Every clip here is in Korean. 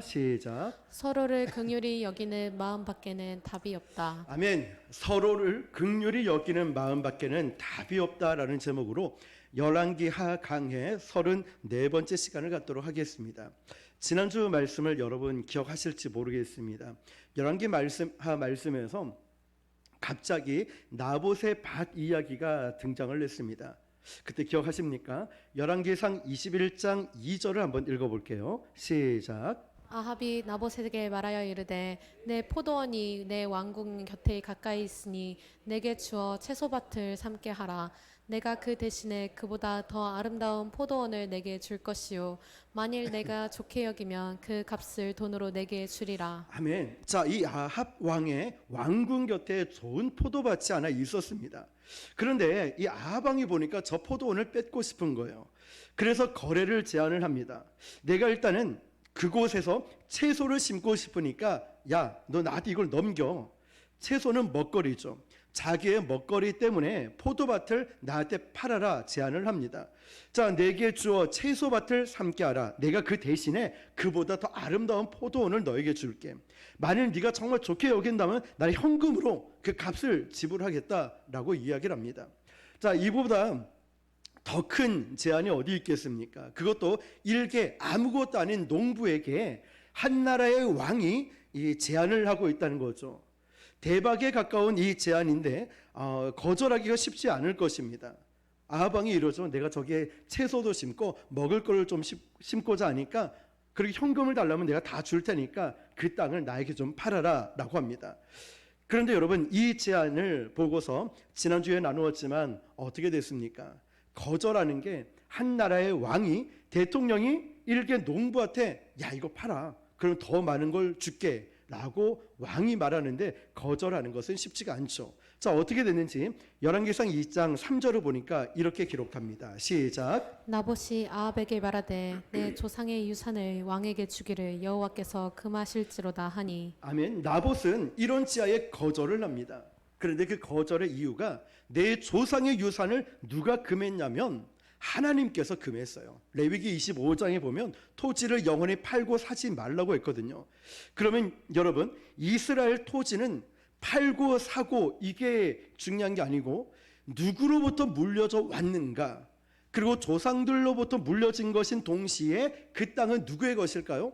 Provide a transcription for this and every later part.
시작. 서로를 긍휼히 여기는 마음밖에는 답이 없다. 아멘. 서로를 긍휼히 여기는 마음밖에는 답이 없다라는 제목으로 열왕기 하 강해 34번째 시간을 갖도록 하겠습니다. 지난주 말씀을 여러분 기억하실지 모르겠습니다. 열왕기 말씀에서 갑자기 나봇의 밭 이야기가 등장을 했습니다. 그때 기억하십니까? 열왕기상 21장 2절을 한번 읽어볼게요. 시작. 아합이 나봇에게 말하여 이르되 내 포도원이 내 왕궁 곁에 가까이 있으니 내게 주어 채소밭을 삼게 하라. 내가 그 대신에 그보다 더 아름다운 포도원을 내게 줄 것이요 만일 내가 좋게 여기면 그 값을 돈으로 내게 주리라. 아멘. 자, 이 아합 왕의 왕궁 곁에 좋은 포도밭이 하나 있었습니다. 그런데 이 아합 왕이 보니까 저 포도원을 뺏고 싶은 거예요. 그래서 거래를 제안을 합니다. 내가 일단은 그곳에서 채소를 심고 싶으니까 야, 너 나한테 이걸 넘겨. 채소는 먹거리죠. 자기의 먹거리 때문에 포도밭을 나한테 팔아라 제안을 합니다. 자, 내게 주어 채소밭을 삼게 하라. 내가 그 대신에 그보다 더 아름다운 포도원을 너에게 줄게. 만일 네가 정말 좋게 여긴다면 나는 현금으로 그 값을 지불하겠다라고 이야기를 합니다. 자, 이보다 더 큰 제안이 어디 있겠습니까? 그것도 일개 아무것도 아닌 농부에게 한 나라의 왕이 이 제안을 하고 있다는 거죠. 대박에 가까운 이 제안인데 거절하기가 쉽지 않을 것입니다. 아합 왕이 이러죠. 내가 저기에 채소도 심고 먹을 거를 좀 심고자 하니까 그렇게 현금을 달라면 내가 다 줄 테니까 그 땅을 나에게 좀 팔아라 라고 합니다. 그런데 여러분, 이 제안을 보고서 지난주에 나누었지만 어떻게 됐습니까? 거절하는 게 한 나라의 왕이, 대통령이 일개 농부한테 야, 이거 팔아. 그럼 더 많은 걸 줄게 라고 왕이 말하는데 거절하는 것은 쉽지가 않죠. 자, 어떻게 됐는지 열왕기상 2장 3절을 보니까 이렇게 기록합니다. 시작. 나봇이 아합에게 말하되 내 조상의 유산을 왕에게 주기를 여호와께서 금하실지로다 하니. 아멘. 나봇은 이런 지하에 거절을 합니다. 그런데 그 거절의 이유가 내 조상의 유산을 누가 금했냐면 하나님께서 금했어요. 레위기 25장에 보면 토지를 영원히 팔고 사지 말라고 했거든요. 그러면 여러분, 이스라엘 토지는 팔고 사고 이게 중요한 게 아니고 누구로부터 물려져 왔는가, 그리고 조상들로부터 물려진 것인 동시에 그 땅은 누구의 것일까요?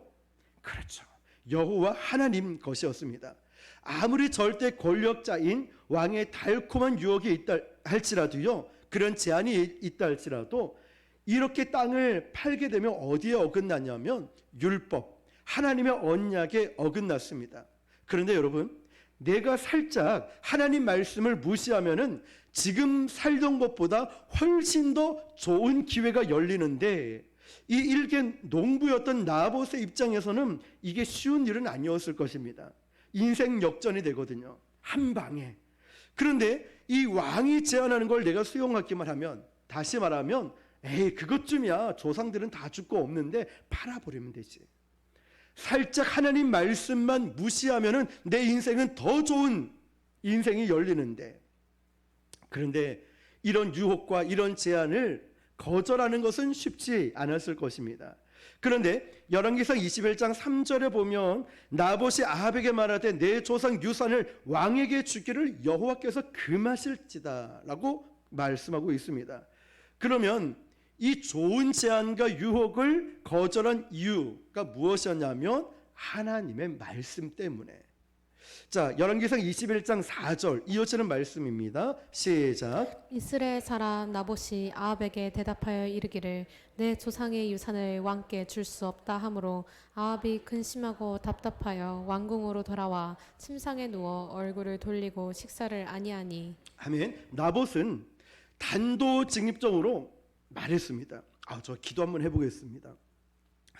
그렇죠, 여호와 하나님 것이었습니다. 아무리 절대 권력자인 왕의 달콤한 유혹이 있다 할지라도요, 그런 제한이 있다 할지라도 이렇게 땅을 팔게 되면 어디에 어긋나냐면 율법, 하나님의 언약에 어긋났습니다. 그런데 여러분, 내가 살짝 하나님 말씀을 무시하면은 지금 살던 것보다 훨씬 더 좋은 기회가 열리는데, 이 일개 농부였던 나봇의 입장에서는 이게 쉬운 일은 아니었을 것입니다. 인생 역전이 되거든요, 한 방에. 그런데 이 왕이 제안하는 걸 내가 수용하기만 하면, 다시 말하면 에이, 그것쯤이야, 조상들은 다 죽고 없는데 팔아버리면 되지. 살짝 하나님 말씀만 무시하면은 내 인생은 더 좋은 인생이 열리는데, 그런데 이런 유혹과 이런 제안을 거절하는 것은 쉽지 않았을 것입니다. 그런데 열왕기상 21장 3절에 보면 나봇이 아합에게 말하되 내 조상 유산을 왕에게 주기를 여호와께서 금하실지다 라고 말씀하고 있습니다. 그러면 이 좋은 제안과 유혹을 거절한 이유가 무엇이었냐면 하나님의 말씀 때문에. 자, 열왕기상 21장 4절 이어지는 말씀입니다. 시작. 이스라엘 사람 나봇이 아합에게 대답하여 이르기를 내 조상의 유산을 왕께 줄 수 없다 하므로 아합이 근심하고 답답하여 왕궁으로 돌아와 침상에 누워 얼굴을 돌리고 식사를 아니하니. 아멘. 나봇은 단도직입적으로 말했습니다. 저 기도 한번 해보겠습니다.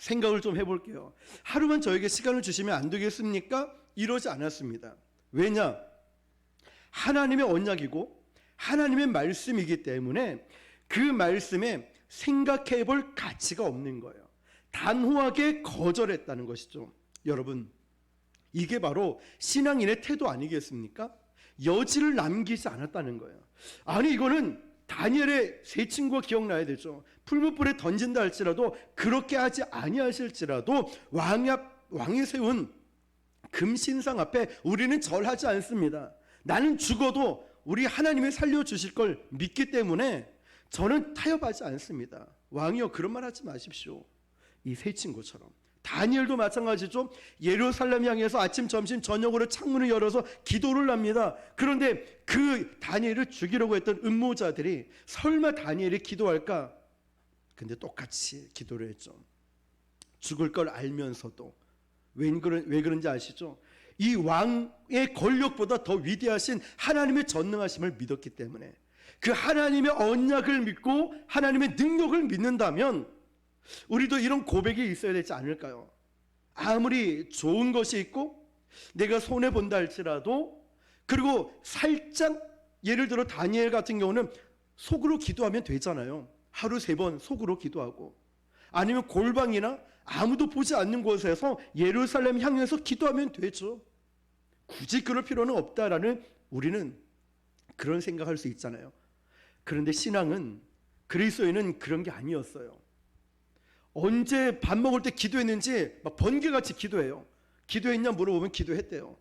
생각을 좀 해볼게요. 하루만 저에게 시간을 주시면 안 되겠습니까? 이러지 않았습니다. 왜냐? 하나님의 언약이고 하나님의 말씀이기 때문에 그 말씀에 생각해 볼 가치가 없는 거예요. 단호하게 거절했다는 것이죠. 여러분, 이게 바로 신앙인의 태도 아니겠습니까? 여지를 남기지 않았다는 거예요. 아니, 이거는 다니엘의 세 친구가 기억나야 되죠. 풀무불에 던진다 할지라도 그렇게 하지 아니하실지라도 왕 왕이 세운 금신상 앞에 우리는 절하지 않습니다. 나는 죽어도 우리 하나님이 살려주실 걸 믿기 때문에 저는 타협하지 않습니다. 왕이여, 그런 말 하지 마십시오. 이 세 친구처럼. 다니엘도 마찬가지죠. 예루살렘 향해서 아침, 점심, 저녁으로 창문을 열어서 기도를 합니다. 그런데 그 다니엘을 죽이려고 했던 음모자들이 설마 다니엘이 기도할까? 근데 똑같이 기도를 했죠. 죽을 걸 알면서도. 왜 그런지 아시죠? 이 왕의 권력보다 더 위대하신 하나님의 전능하심을 믿었기 때문에, 그 하나님의 언약을 믿고 하나님의 능력을 믿는다면 우리도 이런 고백이 있어야 되지 않을까요? 아무리 좋은 것이 있고 내가 손해본다 할지라도, 그리고 살짝, 예를 들어 다니엘 같은 경우는 속으로 기도하면 되잖아요. 하루 3번 속으로 기도하고, 아니면 골방이나 아무도 보지 않는 곳에서 예루살렘 향해서 기도하면 되죠. 굳이 그럴 필요는 없다라는, 우리는 그런 생각할 수 있잖아요. 그런데 신앙은, 그리스도인은 그런 게 아니었어요. 언제 밥 먹을 때 기도했는지 막 번개같이 기도해요. 기도했냐 물어보면 기도했대요.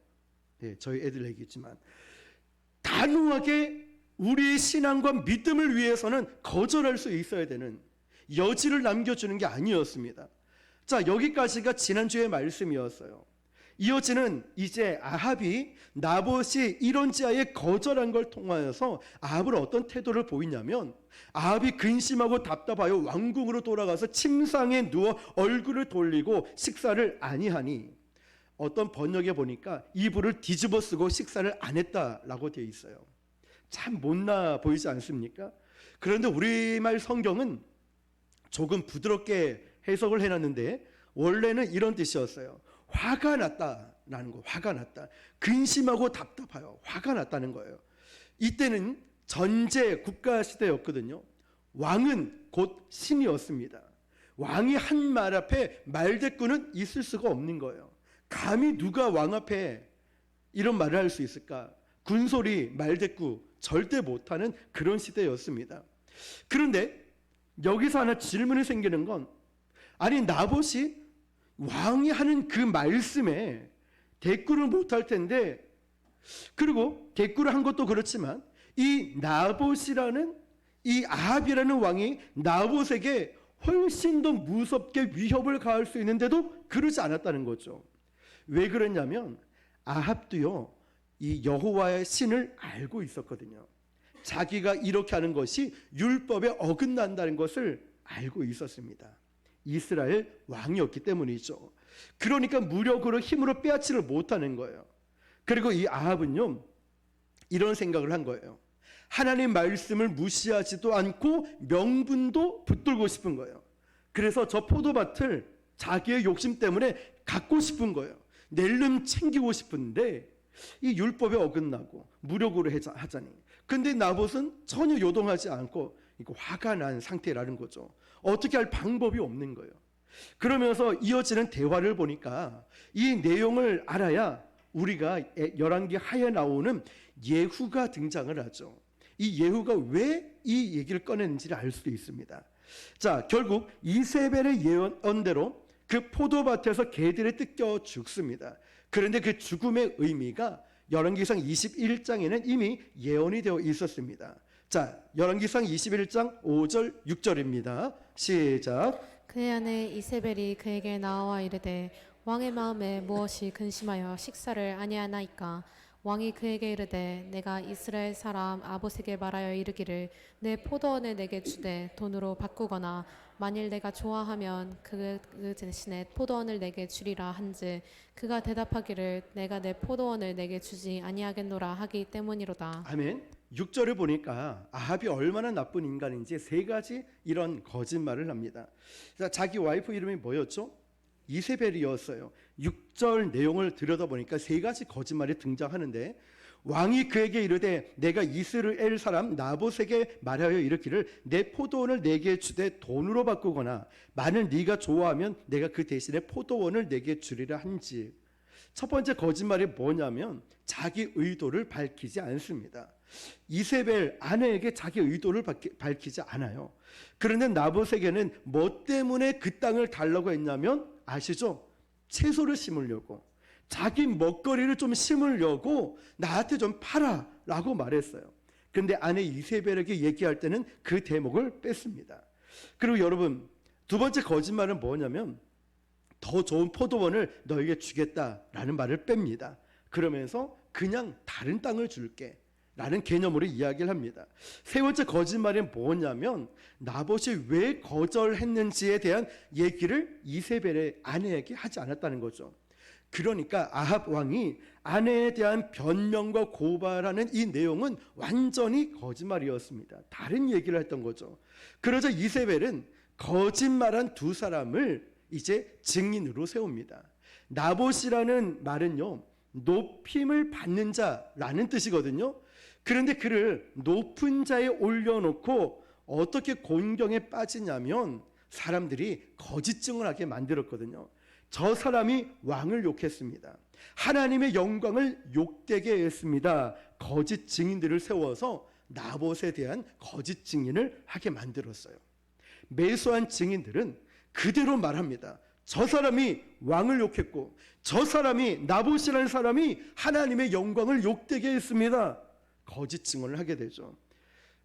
예, 저희 애들 얘기지만 단호하게 우리의 신앙과 믿음을 위해서는 거절할 수 있어야 되는, 여지를 남겨주는 게 아니었습니다. 자, 여기까지가 지난주의 말씀이었어요. 이어지는 이제 아합이 나봇이 이런 지하에 거절한 걸 통하여서 아합을 어떤 태도를 보이냐면, 아합이 근심하고 답답하여 왕궁으로 돌아가서 침상에 누워 얼굴을 돌리고 식사를 아니하니, 어떤 번역에 보니까 이불을 뒤집어 쓰고 식사를 안 했다라고 되어 있어요. 참 못나 보이지 않습니까? 그런데 우리말 성경은 조금 부드럽게 해석을 해놨는데, 원래는 이런 뜻이었어요. 화가 났다라는 거. 화가 났다. 근심하고 답답하여 화가 났다는 거예요. 이때는 전제 국가 시대였거든요. 왕은 곧 신이었습니다. 왕이 한 말 앞에 말대꾸는 있을 수가 없는 거예요. 감히 누가 왕 앞에 이런 말을 할 수 있을까? 군소리, 말대꾸 절대 못하는 그런 시대였습니다. 그런데 여기서 하나 질문이 생기는 건, 아니 나봇이 왕이 하는 그 말씀에 대꾸를 못할 텐데, 그리고 대꾸를 한 것도 그렇지만 이 나봇이라는, 이 아합이라는 왕이 나봇에게 훨씬 더 무섭게 위협을 가할 수 있는데도 그러지 않았다는 거죠. 왜 그랬냐면 아합도요, 이 여호와의 신을 알고 있었거든요. 자기가 이렇게 하는 것이 율법에 어긋난다는 것을 알고 있었습니다. 이스라엘 왕이었기 때문이죠. 그러니까 무력으로 힘으로 빼앗지를 못하는 거예요. 그리고 이 아합은요, 이런 생각을 한 거예요. 하나님 말씀을 무시하지도 않고 명분도 붙들고 싶은 거예요. 그래서 저 포도밭을 자기의 욕심 때문에 갖고 싶은 거예요. 낼름 챙기고 싶은데 이 율법에 어긋나고 무력으로 하자니. 근데 나봇은 전혀 요동하지 않고 이거 화가 난 상태라는 거죠. 어떻게 할 방법이 없는 거예요. 그러면서 이어지는 대화를 보니까 이 내용을 알아야 우리가 열왕기 하에 나오는 예후가 등장을 하죠. 이 예후가 왜 이 얘기를 꺼냈는지를 알 수 있습니다. 자, 결국 이세벨의 예언대로 그 포도밭에서 개들이 뜯겨 죽습니다. 그런데 그 죽음의 의미가 열왕기상 21장에는 이미 예언이 되어 있었습니다. 자, 열왕기상 21장 5절 6절입니다. 시작. 그의 아내 이세벨이 그에게 나와 이르되 왕의 마음에 무엇이 근심하여 식사를 아니하나이까? 왕이 그에게 이르되 내가 이스라엘 사람 아봇에게 말하여 이르기를 내 포도원을 내게 주되 돈으로 바꾸거나 만일 내가 좋아하면 그 대신에 포도원을 내게 주리라 한즉 그가 대답하기를 내가 내 포도원을 내게 주지 아니하겠노라 하기 때문이로다. 아멘. 6절을 보니까 아합이 얼마나 나쁜 인간인지 3가지 이런 거짓말을 합니다. 자, 자기 와이프 이름이 뭐였죠? 이세벨이었어요. 6절 내용을 들여다보니까 3가지 거짓말이 등장하는데, 왕이 그에게 이르되 내가 이스라엘 사람 나봇에게 말하여 이르기를 내 포도원을 내게 주되 돈으로 바꾸거나 만일 네가 좋아하면 내가 그 대신에 포도원을 내게 주리라 한지. 첫 번째 거짓말이 뭐냐면 자기 의도를 밝히지 않습니다. 이세벨 아내에게 자기 의도를 밝히지 않아요. 그런데 나봇에게는 뭐 때문에 그 땅을 달라고 했냐면 아시죠? 채소를 심으려고, 자기 먹거리를 좀 심으려고 나한테 좀 팔아라고 말했어요. 그런데 아내 이세벨에게 얘기할 때는 그 대목을 뺐습니다. 그리고 여러분, 두 번째 거짓말은 뭐냐면 더 좋은 포도원을 너에게 주겠다라는 말을 뺍니다. 그러면서 그냥 다른 땅을 줄게 라는 개념으로 이야기를 합니다. 세 번째 거짓말이 뭐냐면 나봇이 왜 거절했는지에 대한 얘기를 이세벨의 아내에게 하지 않았다는 거죠. 그러니까 아합 왕이 아내에 대한 변명과 고발하는 이 내용은 완전히 거짓말이었습니다. 다른 얘기를 했던 거죠. 그러자 이세벨은 거짓말한 두 사람을 이제 증인으로 세웁니다. 나봇이라는 말은요, 높임을 받는 자라는 뜻이거든요. 그런데 그를 높은 자에 올려놓고 어떻게 곤경에 빠지냐면 사람들이 거짓증을 하게 만들었거든요. 저 사람이 왕을 욕했습니다. 하나님의 영광을 욕되게 했습니다. 거짓 증인들을 세워서 나봇에 대한 거짓 증인을 하게 만들었어요. 매수한 증인들은 그대로 말합니다. 저 사람이 왕을 욕했고 저 사람이 나봇이라는 사람이 하나님의 영광을 욕되게 했습니다. 거짓 증언을 하게 되죠.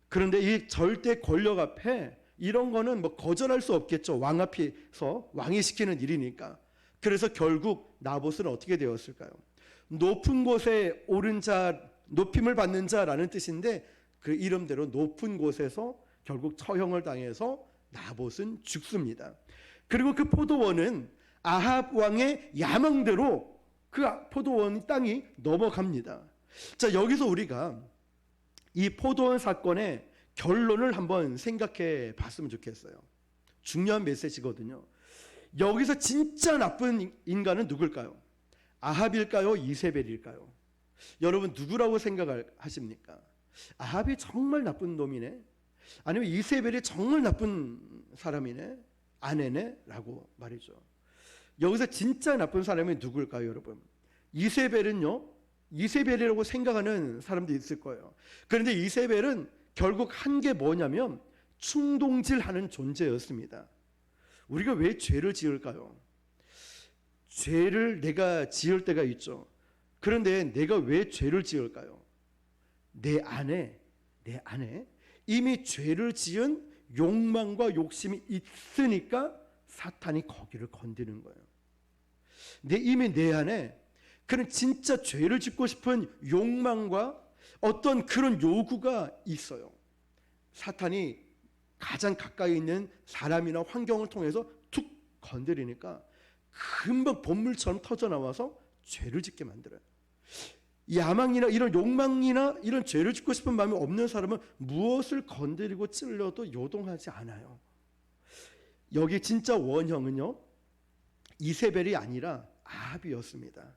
그런데 이 절대 권력 앞에 이런 거는 뭐 거절할 수 없겠죠. 왕 앞에서 왕이 시키는 일이니까. 그래서 결국 나봇은 어떻게 되었을까요? 높은 곳에 오른 자, 높임을 받는 자라는 뜻인데 그 이름대로 높은 곳에서 결국 처형을 당해서 나봇은 죽습니다. 그리고 그 포도원은 아합 왕의 야망대로 그 포도원 땅이 넘어갑니다. 자, 여기서 우리가 이 포도원 사건의 결론을 한번 생각해 봤으면 좋겠어요. 중요한 메시지거든요. 여기서 진짜 나쁜 인간은 누굴까요? 아합일까요? 이세벨일까요? 여러분 누구라고 생각하십니까? 아합이 정말 나쁜 놈이네? 아니면 이세벨이 정말 나쁜 사람이네? 아내네? 라고 말이죠. 여기서 진짜 나쁜 사람이 누굴까요, 여러분? 이세벨은요, 이세벨이라고 생각하는 사람도 있을 거예요. 그런데 이세벨은 결국 한 게 뭐냐면 충동질하는 존재였습니다. 우리가 왜 죄를 지을까요? 죄를 내가 지을 때가 있죠. 그런데 내가 왜 죄를 지을까요? 내 안에 이미 죄를 지은 욕망과 욕심이 있으니까 사탄이 거기를 건드는 거예요. 이미 내 안에 그런 진짜 죄를 짓고 싶은 욕망과 어떤 그런 요구가 있어요. 사탄이 가장 가까이 있는 사람이나 환경을 통해서 툭 건드리니까 금방 본물처럼 터져나와서 죄를 짓게 만들어요. 야망이나 이런 욕망이나 이런 죄를 짓고 싶은 마음이 없는 사람은 무엇을 건드리고 찔러도 요동하지 않아요. 여기 진짜 원형은요, 이세벨이 아니라 아합이었습니다.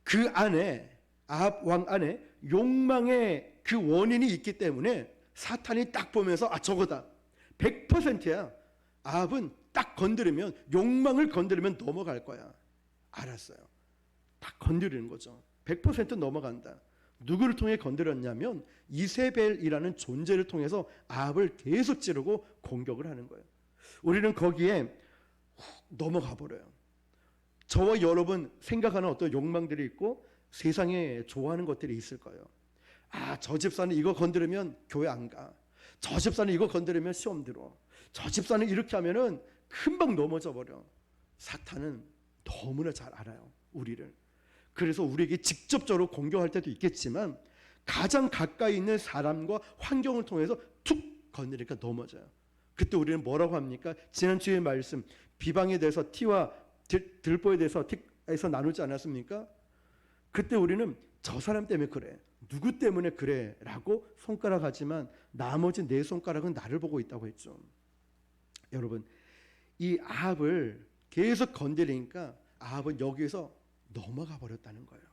그 안에, 아합 왕 안에 욕망의 그 원인이 있기 때문에 사탄이 딱 보면서 저거다. 100%야. 아합은 딱 건드리면, 욕망을 건드리면 넘어갈 거야. 알았어요. 딱 건드리는 거죠. 100% 넘어간다. 누구를 통해 건드렸냐면 이세벨이라는 존재를 통해서 아합을 계속 찌르고 공격을 하는 거예요. 우리는 거기에 넘어가 버려요. 저와 여러분 생각하는 어떤 욕망들이 있고 세상에 좋아하는 것들이 있을 거예요. 저 집사는 이거 건드리면 교회 안 가. 저 집사는 이거 건드리면 시험 들어. 저 집사는 이렇게 하면은 금방 넘어져 버려. 사탄은 너무나 잘 알아요, 우리를. 그래서 우리에게 직접적으로 공격할 때도 있겠지만 가장 가까이 있는 사람과 환경을 통해서 툭 건드리니까 넘어져요. 그때 우리는 뭐라고 합니까? 지난주에 말씀 비방에 대해서 티와 들보에 대해서 티에서 나누지 않았습니까? 그때 우리는 저 사람 때문에 그래, 누구 때문에 그래 라고 손가락하지만 나머지 네 손가락은 나를 보고 있다고 했죠. 여러분, 이 아합을 계속 건드리니까 아합은 여기에서 넘어가 버렸다는 거예요.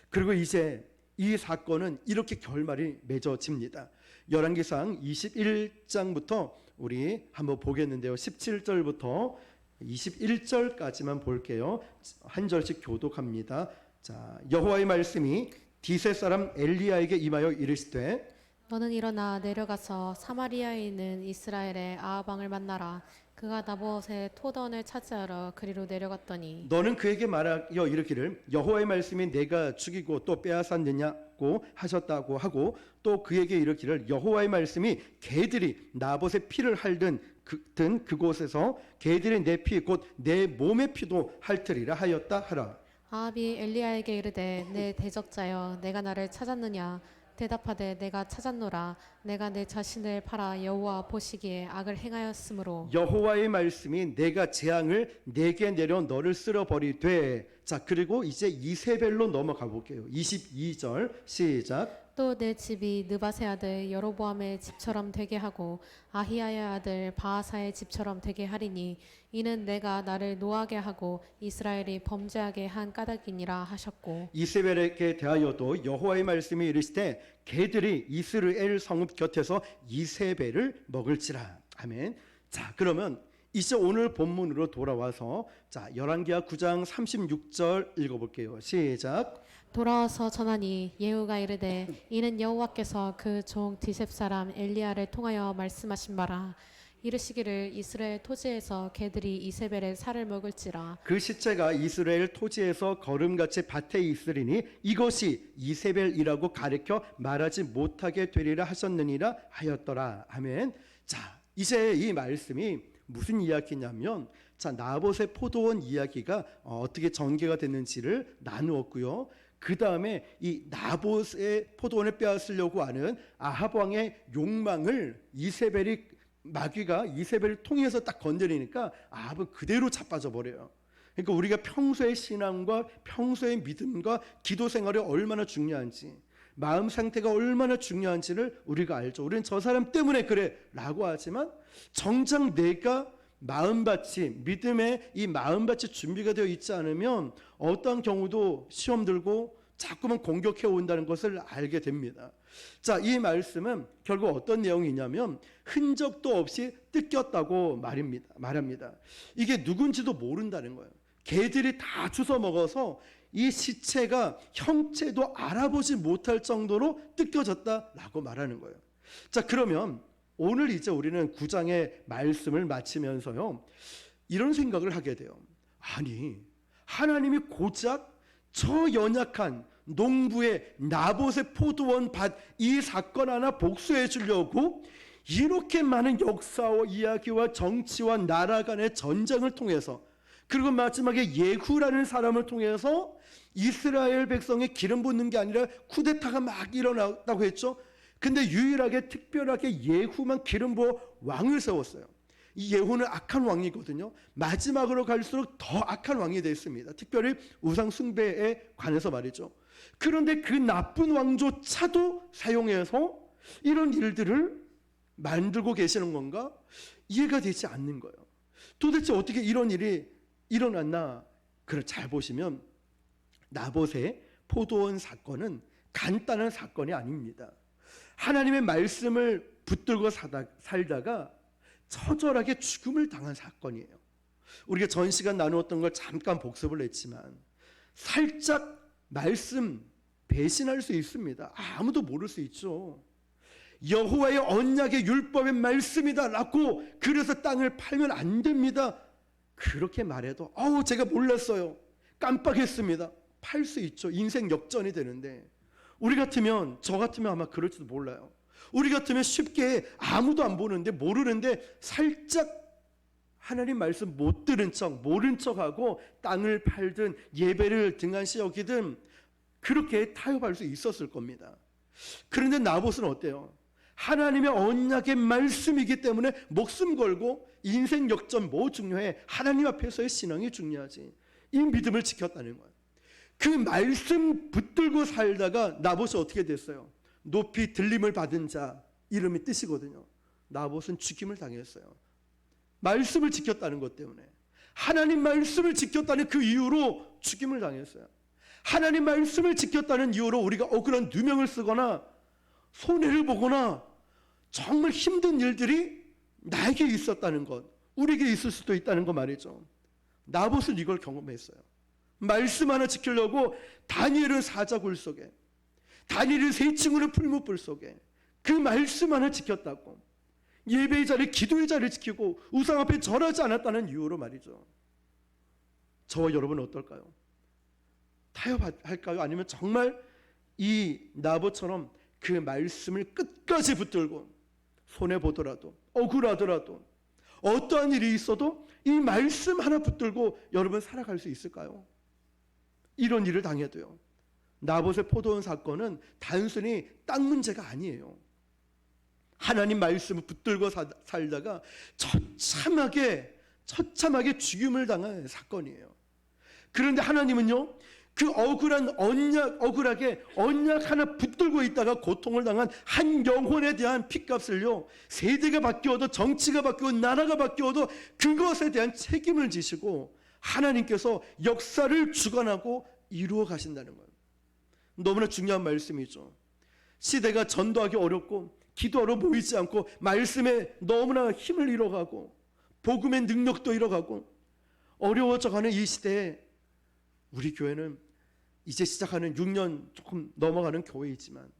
그리고 이제 이 사건은 이렇게 결말이 맺어집니다. 열왕기상 21장부터 우리 한번 보겠는데요. 17절부터 21절까지만 볼게요. 한 절씩 교독합니다. 자, 여호와의 말씀이 디세 사람 엘리야에게 임하여 이르시되 너는 일어나 내려가서 사마리아에 있는 이스라엘의 아합 왕을 만나라. 그가 나봇의 토던을 차지하러 그리로 내려갔더니 너는 그에게 말하여 이르기를 여호와의 말씀이 내가 죽이고 또 빼앗았느냐고 하셨다고 하고 또 그에게 이르기를 여호와의 말씀이 개들이 나봇의 피를 핥든 그곳에서 개들이 내 피 곧 내 몸의 피도 핥으리라 하였다 하라. 아합이 엘리야에게 이르되 내 대적자여 내가 나를 찾았느냐 대답하되 내가 찾았노라 내가 내 자신을 팔아 여호와 보시기에 악을 행하였으므로 여호와의 말씀이 내가 재앙을 내게 내려 너를 쓸어버리되. 자, 그리고 이제 이세벨로 넘어가 볼게요. 22절 시작. 또 내 집이 느바세 아들 여로보암의 집처럼 되게 하고 아히야의 아들 바하사의 집처럼 되게 하리니 이는 내가 나를 노하게 하고 이스라엘이 범죄하게 한 까닭이니라 하셨고 이세벨에게 대하여도 여호와의 말씀이 이르시되 개들이 이스라엘 성읍 곁에서 이세벨을 먹을지라. 아멘. 자, 그러면 이제 오늘 본문으로 돌아와서 자, 열왕기하 9장 36절 읽어볼게요. 시작. 돌아와서 전하니 예후가 이르되 이는 여호와께서 그 종 디셉 사람 엘리야를 통하여 말씀하신 바라 이르시기를 이스라엘 토지에서 개들이 이세벨의 살을 먹을지라. 그 시체가 이스라엘 토지에서 거름같이 밭에 있으리니 이것이 이세벨이라고 가르쳐 말하지 못하게 되리라 하셨느니라 하였더라. 아멘. 자, 이제 이 말씀이 무슨 이야기냐면 자, 나봇의 포도원 이야기가 어떻게 전개가 됐는지를 나누었고요. 그 다음에 이 나봇의 포도원을 빼앗으려고 하는 아합 왕의 욕망을 마귀가 이세벨을 통해서 딱 건드리니까 아합은 그대로 자빠져 버려요. 그러니까 우리가 평소의 신앙과 평소의 믿음과 기도 생활이 얼마나 중요한지, 마음 상태가 얼마나 중요한지를 우리가 알죠. 우리는 저 사람 때문에 그래 라고 하지만 정작 내가 마음밭이 믿음의 이 마음밭이 준비가 되어 있지 않으면 어떠한 경우도 시험 들고 자꾸만 공격해 온다는 것을 알게 됩니다. 자, 이 말씀은 결국 어떤 내용이냐면 흔적도 없이 뜯겼다고 말합니다. 이게 누군지도 모른다는 거예요. 개들이 다 주워 먹어서 이 시체가 형체도 알아보지 못할 정도로 뜯겨졌다라고 말하는 거예요. 자, 그러면 오늘 이제 우리는 9장의 말씀을 마치면서요 이런 생각을 하게 돼요. 아니, 하나님이 고작 저 연약한 농부의 나봇의 포도원 밭 이 사건 하나 복수해 주려고 이렇게 많은 역사와 이야기와 정치와 나라 간의 전쟁을 통해서 그리고 마지막에 예후라는 사람을 통해서 이스라엘 백성의 기름 붓는 게 아니라 쿠데타가 막 일어났다고 했죠. 근데 유일하게 특별하게 예후만 기름 부어 왕을 세웠어요. 이 예후는 악한 왕이거든요. 마지막으로 갈수록 더 악한 왕이 됐습니다. 특별히 우상 숭배에 관해서 말이죠. 그런데 그 나쁜 왕조차도 사용해서 이런 일들을 만들고 계시는 건가? 이해가 되지 않는 거예요. 도대체 어떻게 이런 일이 일어났나? 그걸 잘 보시면 나봇의 포도원 사건은 간단한 사건이 아닙니다. 하나님의 말씀을 붙들고 살다가 처절하게 죽음을 당한 사건이에요. 우리가 전 시간 나누었던 걸 잠깐 복습을 했지만 살짝 말씀 배신할 수 있습니다. 아무도 모를 수 있죠. 여호와의 언약의 율법의 말씀이다 라고 그래서 땅을 팔면 안 됩니다. 그렇게 말해도 제가 몰랐어요. 깜빡했습니다. 팔 수 있죠. 인생 역전이 되는데 우리 같으면 저 같으면 아마 그럴지도 몰라요. 우리 같으면 쉽게 아무도 안 보는데 모르는데 살짝 하나님 말씀 못 들은 척 모른 척하고 땅을 팔든 예배를 등한시 여기든 그렇게 타협할 수 있었을 겁니다. 그런데 나봇은 어때요? 하나님의 언약의 말씀이기 때문에 목숨 걸고 인생 역전 뭐 중요해? 하나님 앞에서의 신앙이 중요하지. 이 믿음을 지켰다는 거예요. 그 말씀 붙들고 살다가 나봇이 어떻게 됐어요? 높이 들림을 받은 자 이름이 뜻이거든요. 나봇은 죽임을 당했어요. 말씀을 지켰다는 것 때문에 하나님 말씀을 지켰다는 그 이유로 죽임을 당했어요. 하나님 말씀을 지켰다는 이유로 우리가 억울한 누명을 쓰거나 손해를 보거나 정말 힘든 일들이 나에게 있었다는 것, 우리에게 있을 수도 있다는 거 말이죠. 나봇은 이걸 경험했어요. 말씀 하나 지키려고 다니엘은 사자굴 속에, 다니엘은 새 층으로 풀무불 속에 그 말씀 하나 지켰다고. 예배의 자리, 기도의 자리를 지키고 우상 앞에 절하지 않았다는 이유로 말이죠. 저와 여러분은 어떨까요? 타협할까요? 아니면 정말 이 나봇처럼 그 말씀을 끝까지 붙들고 손해보더라도 억울하더라도 어떠한 일이 있어도 이 말씀 하나 붙들고 여러분 살아갈 수 있을까요? 이런 일을 당해도요. 나봇의 포도원 사건은 단순히 땅 문제가 아니에요. 하나님 말씀을 붙들고 살다가 처참하게 죽임을 당한 사건이에요. 그런데 하나님은요, 그 억울하게 언약 하나 붙들고 있다가 고통을 당한 한 영혼에 대한 핏값을요, 세대가 바뀌어도 정치가 바뀌어도 나라가 바뀌어도 그것에 대한 책임을 지시고 하나님께서 역사를 주관하고 이루어 가신다는 거예요. 너무나 중요한 말씀이죠. 시대가 전도하기 어렵고 기도하러 모이지 않고 말씀에 너무나 힘을 잃어가고 복음의 능력도 잃어가고 어려워져가는 이 시대에 우리 교회는 이제 시작하는 6년 조금 넘어가는 교회이지만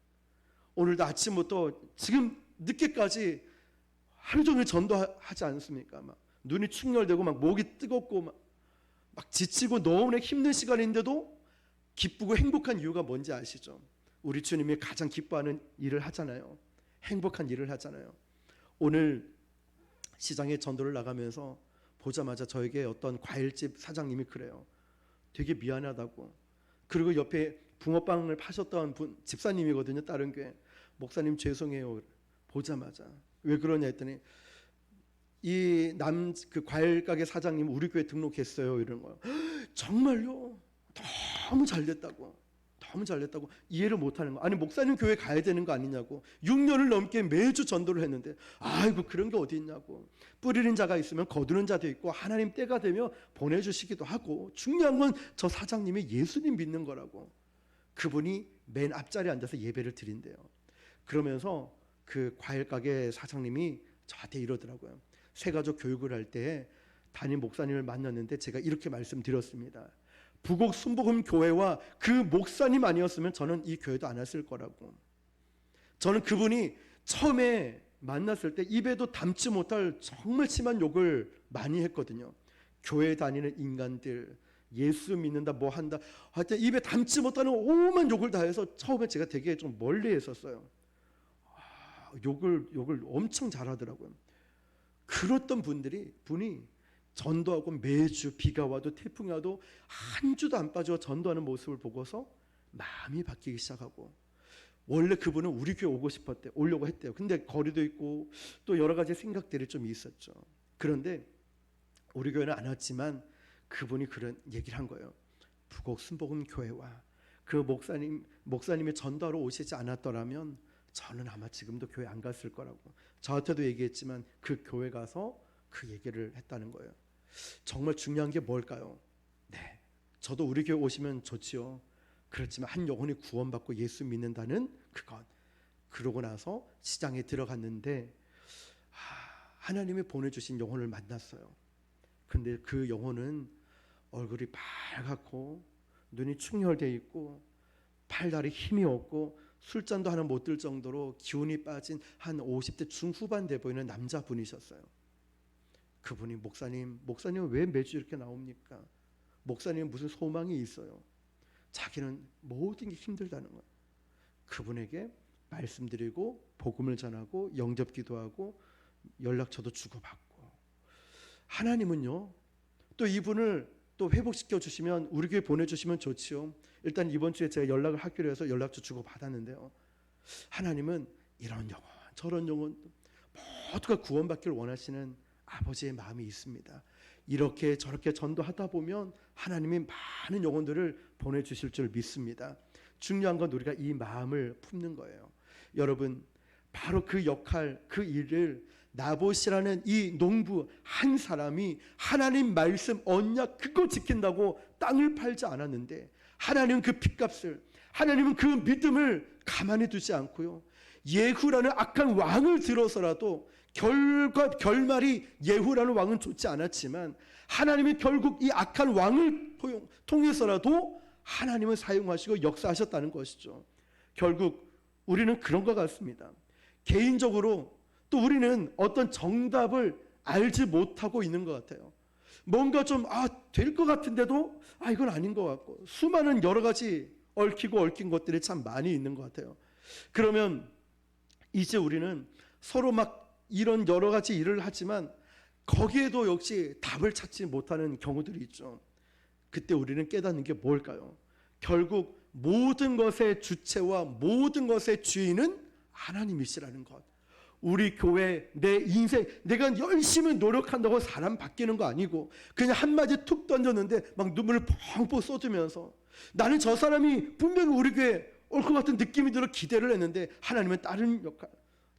오늘도 아침부터 지금 늦게까지 하루 종일 전도하지 않습니까? 막 눈이 충혈되고 막 목이 뜨겁고 막 지치고 너무나 힘든 시간인데도 기쁘고 행복한 이유가 뭔지 아시죠? 우리 주님이 가장 기뻐하는 일을 하잖아요. 행복한 일을 하잖아요. 오늘 시장에 전도를 나가면서 보자마자 저에게 어떤 과일집 사장님이 그래요. 되게 미안하다고. 그리고 옆에 붕어빵을 파셨던 분 집사님이거든요. 다른 교회. 목사님 죄송해요. 보자마자 왜 그러냐 했더니 그 과일 가게 사장님 우리 교회 등록했어요. 이런 거요. 정말요? 너무 잘 됐다고. 이해를 못하는 거. 아니 목사님 교회 가야 되는 거 아니냐고. 6년을 넘게 매주 전도를 했는데 아이고 그런 게 어디 있냐고. 뿌리는 자가 있으면 거두는 자도 있고 하나님 때가 되면 보내주시기도 하고 중요한 건 저 사장님이 예수님 믿는 거라고. 그분이 맨 앞자리에 앉아서 예배를 드린대요. 그러면서 그 과일 가게 사장님이 저한테 이러더라고요. 새가족 교육을 할 때 담임 목사님을 만났는데 제가 이렇게 말씀드렸습니다. 부곡 순복음 교회와 그 목사님 아니었으면 저는 이 교회도 안 왔을 거라고. 저는 그분이 처음에 만났을 때 입에도 담지 못할 정말 심한 욕을 많이 했거든요. 교회 다니는 인간들, 예수 믿는다 뭐 한다 하여튼 입에 담지 못하는 오만 욕을 다 해서 처음에 제가 되게 좀 멀리 했었어요. 욕을 엄청 잘하더라고요. 그랬던 분이 전도하고 매주 비가 와도 태풍이 와도 한 주도 안 빠져 전도하는 모습을 보고서 마음이 바뀌기 시작하고 원래 그분은 우리 교회 오려고 했대요. 근데 거리도 있고 또 여러 가지 생각들이 좀 있었죠. 그런데 우리 교회는 안 왔지만 그분이 그런 얘기를 한 거예요. 부곡 순복음 교회와 그 목사님이 전도하러 오시지 않았더라면 저는 아마 지금도 교회 안 갔을 거라고. 저한테도 얘기했지만 그 교회 가서 그 얘기를 했다는 거예요. 정말 중요한 게 뭘까요? 네, 저도 우리 교회 오시면 좋지요. 그렇지만 한 영혼이 구원받고 예수 믿는다는 그것. 그러고 나서 시장에 들어갔는데 하나님이 보내주신 영혼을 만났어요. 근데 그 영혼은 얼굴이 빨갛고 눈이 충혈되어 있고 팔다리 힘이 없고 술잔도 하나 못 들 정도로 기운이 빠진 한 50대 중후반 돼 보이는 남자분이셨어요. 그분이 목사님 왜 매주 이렇게 나옵니까? 목사님은 무슨 소망이 있어요? 자기는 모든 게 힘들다는 거예요. 그분에게 말씀드리고 복음을 전하고 영접 기도하고 연락처도 주고받고 하나님은요 또 이분을 또 회복시켜 주시면 우리 교회 보내주시면 좋지요. 일단 이번 주에 제가 연락을 하기로 해서 연락처 주고받았는데요. 하나님은 이런 영혼 저런 영혼 모두가 구원받기를 원하시는 아버지의 마음이 있습니다. 이렇게 저렇게 전도하다 보면 하나님이 많은 영혼들을 보내주실 줄 믿습니다. 중요한 건 우리가 이 마음을 품는 거예요. 여러분 바로 그 역할 그 일을 나봇이라는 이 농부 한 사람이 하나님 말씀 언약 그거 지킨다고 땅을 팔지 않았는데 하나님은 그 핏값을 하나님은 그 믿음을 가만히 두지 않고요. 예후라는 악한 왕을 들어서라도 결말이 예후라는 왕은 좋지 않았지만 하나님이 결국 이 악한 왕을 통해서라도 하나님을 사용하시고 역사하셨다는 것이죠. 결국 우리는 그런 것 같습니다. 개인적으로 또 우리는 어떤 정답을 알지 못하고 있는 것 같아요. 뭔가 좀 될 것 같은데도 이건 아닌 것 같고, 수많은 여러 가지 얽힌 것들이 참 많이 있는 것 같아요. 그러면 이제 우리는 서로 막 이런 여러 가지 일을 하지만 거기에도 역시 답을 찾지 못하는 경우들이 있죠. 그때 우리는 깨닫는 게 뭘까요? 결국 모든 것의 주체와 모든 것의 주인은 하나님이시라는 것. 우리 교회, 내 인생, 내가 열심히 노력한다고 사람 바뀌는 거 아니고 그냥 한마디 툭 던졌는데 막 눈물을 펑펑 쏟으면서 나는 저 사람이 분명히 우리 교회 올 것 같은 느낌이 들어 기대를 했는데 하나님은 다른 역할.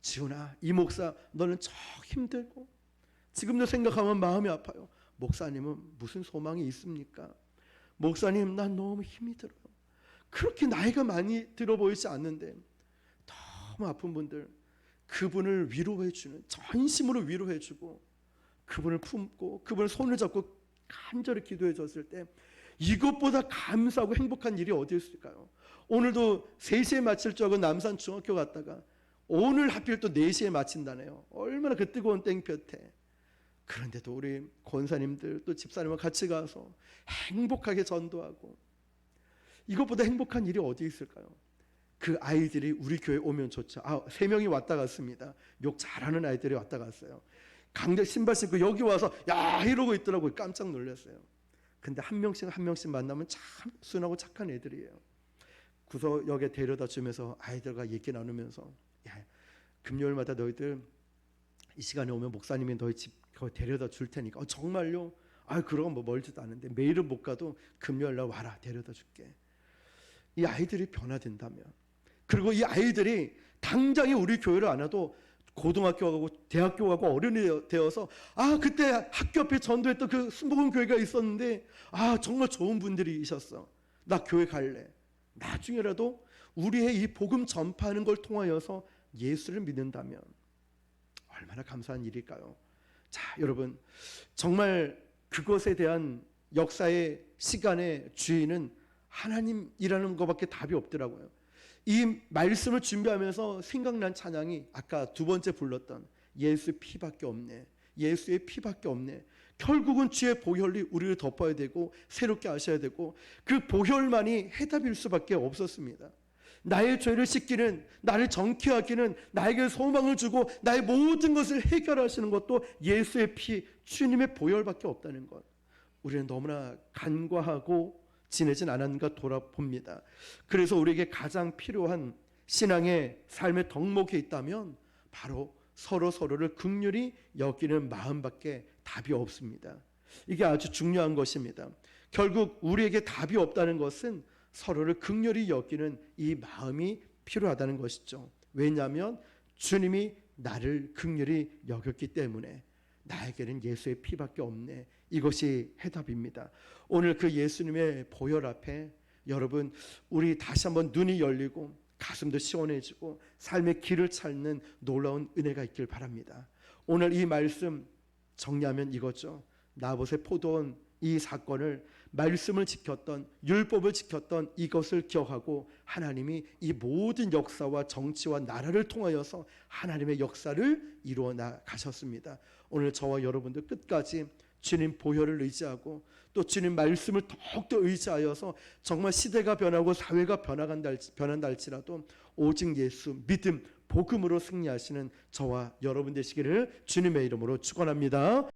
지훈아, 이 목사 너는 저 힘들고 지금도 생각하면 마음이 아파요. 목사님은 무슨 소망이 있습니까? 목사님, 난 너무 힘이 들어요. 그렇게 나이가 많이 들어 보이지 않는데 너무 아픈 분들, 그분을 위로해주는, 전심으로 위로해주고 그분을 품고 그분을 손을 잡고 간절히 기도해 줬을 때 이것보다 감사하고 행복한 일이 어디 있을까요? 오늘도 3시에 마칠 줄 알고 남산 중학교 갔다가 오늘 하필 또 4시에 마친다네요. 얼마나 그 뜨거운 땡볕에. 그런데도 우리 권사님들 또 집사님과 같이 가서 행복하게 전도하고, 이것보다 행복한 일이 어디 있을까요? 그 아이들이 우리 교회 오면 좋죠. 3명이 왔다 갔습니다. 욕 잘하는 아이들이 왔다 갔어요. 강제 신발 신고 여기 와서 야 이러고 있더라고요. 깜짝 놀랐어요. 근데 한 명씩 만나면 참 순하고 착한 애들이에요. 구서역에 데려다 주면서 아이들과 얘기 나누면서, 야, 금요일마다 너희들 이 시간에 오면 목사님이 너희 집 데려다 줄 테니까. 정말요? 그럼 뭐 멀지도 않은데 매일은 못 가도 금요일 날 와라, 데려다 줄게. 이 아이들이 변화된다면, 그리고 이 아이들이 당장에 우리 교회를 안 와도 고등학교 가고 대학교 가고 어른이 되어서 그때 학교 앞에 전도했던 그 순복음 교회가 있었는데 정말 좋은 분들이셨어, 나 교회 갈래. 나중에라도 우리의 이 복음 전파하는 걸 통하여서 예수를 믿는다면 얼마나 감사한 일일까요? 자, 여러분, 정말 그것에 대한 역사의 시간의 주인은 하나님이라는 것밖에 답이 없더라고요. 이 말씀을 준비하면서 생각난 찬양이 아까 2번째 불렀던 예수 피밖에 없네, 예수의 피밖에 없네. 결국은 주의 보혈이 우리를 덮어야 되고 새롭게 하셔야 되고 그 보혈만이 해답일 수밖에 없었습니다. 나의 죄를 씻기는, 나를 정케하기는, 나에게 소망을 주고 나의 모든 것을 해결하시는 것도 예수의 피, 주님의 보혈밖에 없다는 것, 우리는 너무나 간과하고 지내진 않았는가 돌아봅니다. 그래서 우리에게 가장 필요한 신앙의 삶의 덕목이 있다면 바로 서로를 긍휼히 여기는 마음밖에 답이 없습니다. 이게 아주 중요한 것입니다. 결국 우리에게 답이 없다는 것은 서로를 긍휼히 여기는 이 마음이 필요하다는 것이죠. 왜냐하면 주님이 나를 긍휼히 여겼기 때문에 나에게는 예수의 피밖에 없네, 이것이 해답입니다. 오늘 그 예수님의 보혈 앞에 여러분, 우리 다시 한번 눈이 열리고 가슴도 시원해지고 삶의 길을 찾는 놀라운 은혜가 있길 바랍니다. 오늘 이 말씀 정리하면 이거죠. 나봇의 포도원 이 사건을, 말씀을 지켰던, 율법을 지켰던 이것을 기억하고 하나님이 이 모든 역사와 정치와 나라를 통하여서 하나님의 역사를 이루어 나가셨습니다. 오늘 저와 여러분들 끝까지 주님 보혈을 의지하고 또 주님 말씀을 더욱더 의지하여서 정말 시대가 변하고 사회가 변한다 할지라도 오직 예수, 믿음, 복음으로 승리하시는 저와 여러분 되시기를 주님의 이름으로 축원합니다.